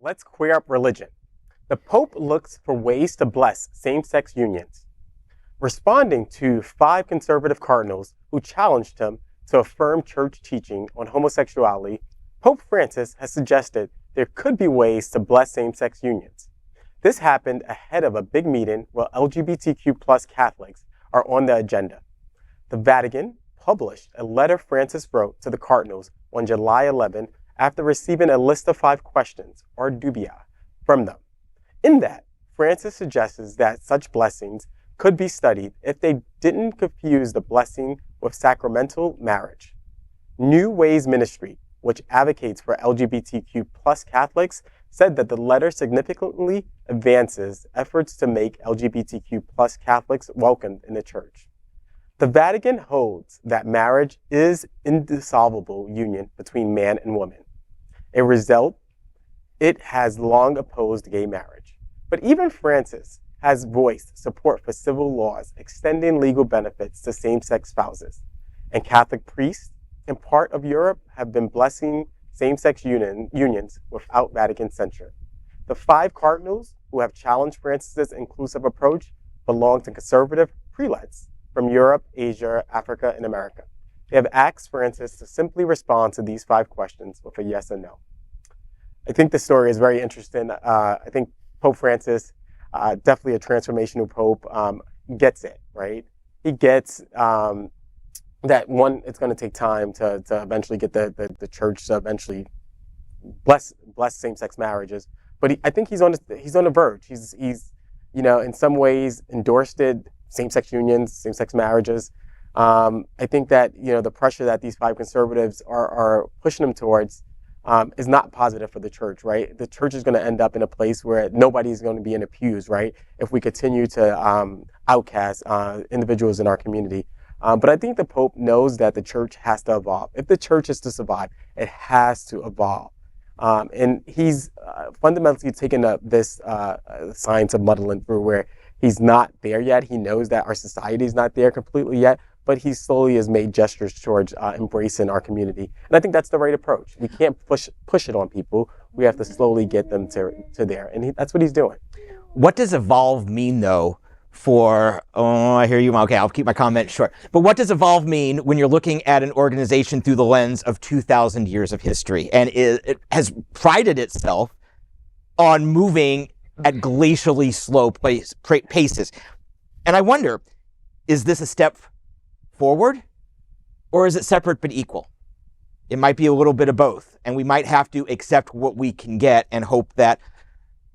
let's queer up religion. The Pope looks for ways to bless same-sex unions. Responding to 5 conservative cardinals who challenged him to affirm church teaching on homosexuality, Pope Francis has suggested there could be ways to bless same-sex unions. This happened ahead of a big meeting where LGBTQ Catholics are on the agenda. The Vatican published a letter Francis wrote to the cardinals on July 11 after receiving a list of 5 questions, or dubia, from them. In that, Francis suggests that such blessings could be studied if they didn't confuse the blessing with sacramental marriage. New Ways Ministry, which advocates for LGBTQ Catholics, said that the letter significantly advances efforts to make LGBTQ Catholics welcomed in the church. The Vatican holds that marriage is indissoluble union between man and woman. A result, it has long opposed gay marriage. But even Francis has voiced support for civil laws extending legal benefits to same-sex spouses. And Catholic priests in part of Europe have been blessing same-sex unions without Vatican censure. The 5 cardinals who have challenged Francis's inclusive approach belong to conservative prelates from Europe, Asia, Africa, and America. They have asked Francis to simply respond to these 5 questions with a yes or no. I think the story is very interesting. I think Pope Francis, definitely a transformational pope, gets it, right? He gets that one, it's going to take time to eventually get the church to eventually bless same-sex marriages. But I think he's on the verge. He's in some ways endorsed it, same-sex unions, same-sex marriages. I think that the pressure that these 5 conservatives are pushing him towards is not positive for the church, right? The church is going to end up in a place where nobody's going to be in the pews, right? If we continue to outcast individuals in our community. But I think the Pope knows that the church has to evolve. If the church is to survive, it has to evolve. And he's fundamentally taken up this science of muddling through where he's not there yet. He knows that our society is not there completely yet, but he slowly has made gestures towards embracing our community. And I think that's the right approach. We can't push it on people. We have to slowly get them to there. And that's what he's doing. What does evolve mean, though, I hear you. Okay, I'll keep my comment short. But what does evolve mean when you're looking at an organization through the lens of 2,000 years of history? And it has prided itself on moving at glacially slow paces. And I wonder, is this a step forward, or is it separate but equal? It might be a little bit of both, and we might have to accept what we can get and hope that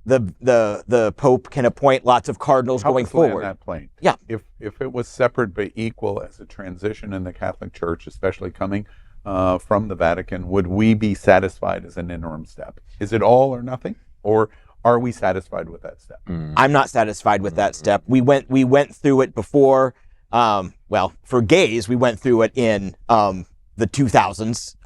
the Pope can appoint lots of cardinals going forward. That plane. Yeah. If it was separate but equal as a transition in the Catholic Church, especially coming from the Vatican, would we be satisfied as an interim step? Is it all or nothing, or are we satisfied with that step? I'm not satisfied with that step. We went through it before. For gays, we went through it in the 2000s,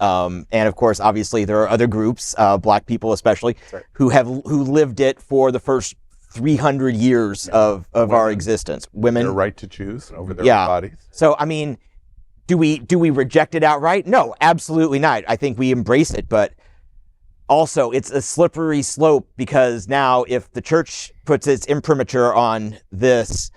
and of course, obviously, there are other groups, Black people especially, right, who lived it for the first 300 years of our existence. Women, their right to choose over their bodies. So, I mean, do we reject it outright? No, absolutely not. I think we embrace it, but also it's a slippery slope, because now if the church puts its imprimatur on this,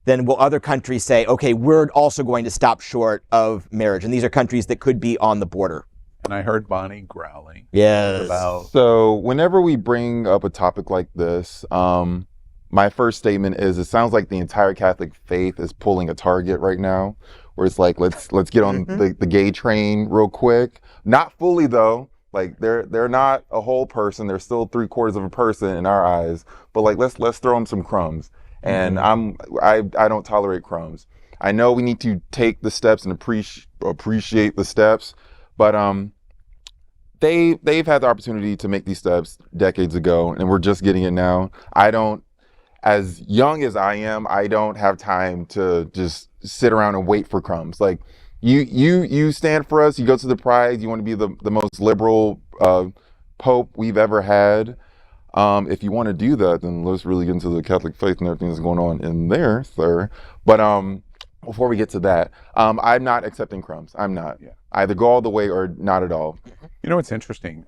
then will other countries say, okay, we're also going to stop short of marriage? And these are countries that could be on the border. And I heard Bonnie growling. Yes. So whenever we bring up a topic like this, my first statement is it sounds like the entire Catholic faith is pulling a target right now, where it's like, let's get on the gay train real quick. Not fully, though. Like they're not a whole person. They're still 3/4 of a person in our eyes. But like let's throw them some crumbs. And I don't tolerate crumbs. I know we need to take the steps and appreciate the steps, but they've had the opportunity to make these steps decades ago, and we're just getting it now. As young as I am, I don't have time to just sit around and wait for crumbs. Like you stand for us. You go to the Pride. You want to be the most liberal Pope we've ever had. If you want to do that, then let's really get into the Catholic faith and everything that's going on in there, sir. But before we get to that, I'm not accepting crumbs. I'm not. Yeah. Either go all the way or not at all. You know what's interesting?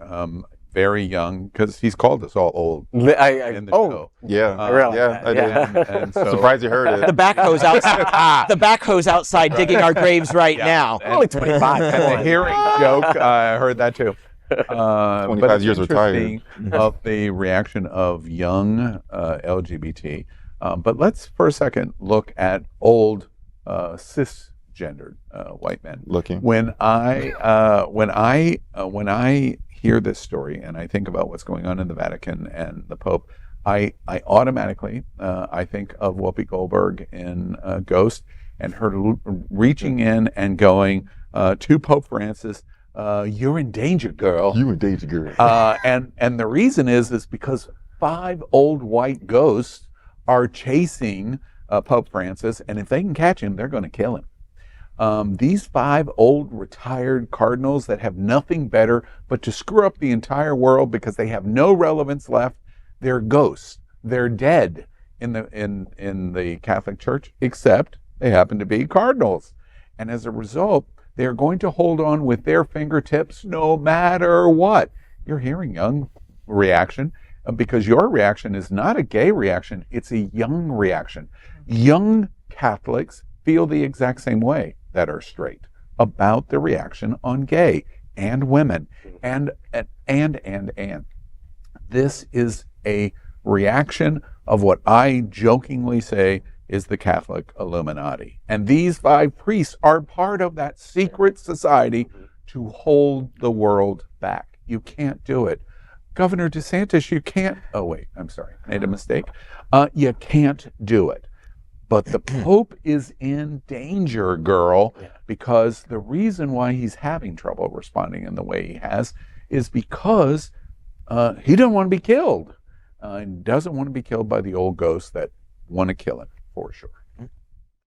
very young, because he's called us all old in the show. Yeah, I realize yeah, that. I did. And so, Surprised you heard it. The backhoe's outside. The backhoe's outside digging our graves right now. I'm only 25. and the hearing joke, I heard that too. 25 years retired. Interesting of the reaction of young LGBT. But let's for a second look at old cisgendered white men. Looking. When I hear this story and I think about what's going on in the Vatican and the Pope, I automatically I think of Whoopi Goldberg in Ghost, and her reaching in and going to Pope Francis, "You're in danger, girl." You in danger, girl. And the reason is because 5 old white ghosts are chasing Pope Francis, and if they can catch him, they're going to kill him. These 5 old retired cardinals that have nothing better but to screw up the entire world because they have no relevance left. They're ghosts. They're dead in the Catholic Church, except they happen to be cardinals. And as a result, they're going to hold on with their fingertips no matter what. You're hearing young reaction, because your reaction is not a gay reaction, it's a young reaction. Young Catholics feel the exact same way that are straight about the reaction on gay and women. And this is a reaction of what I jokingly say is the Catholic Illuminati. And these 5 priests are part of that secret society to hold the world back. You can't do it. Governor DeSantis, you can't, oh wait, I'm sorry, made a mistake. You can't do it. But the Pope is in danger, girl, because the reason why he's having trouble responding in the way he has is because he doesn't want to be killed. And doesn't want to be killed by the old ghosts that want to kill him, for sure.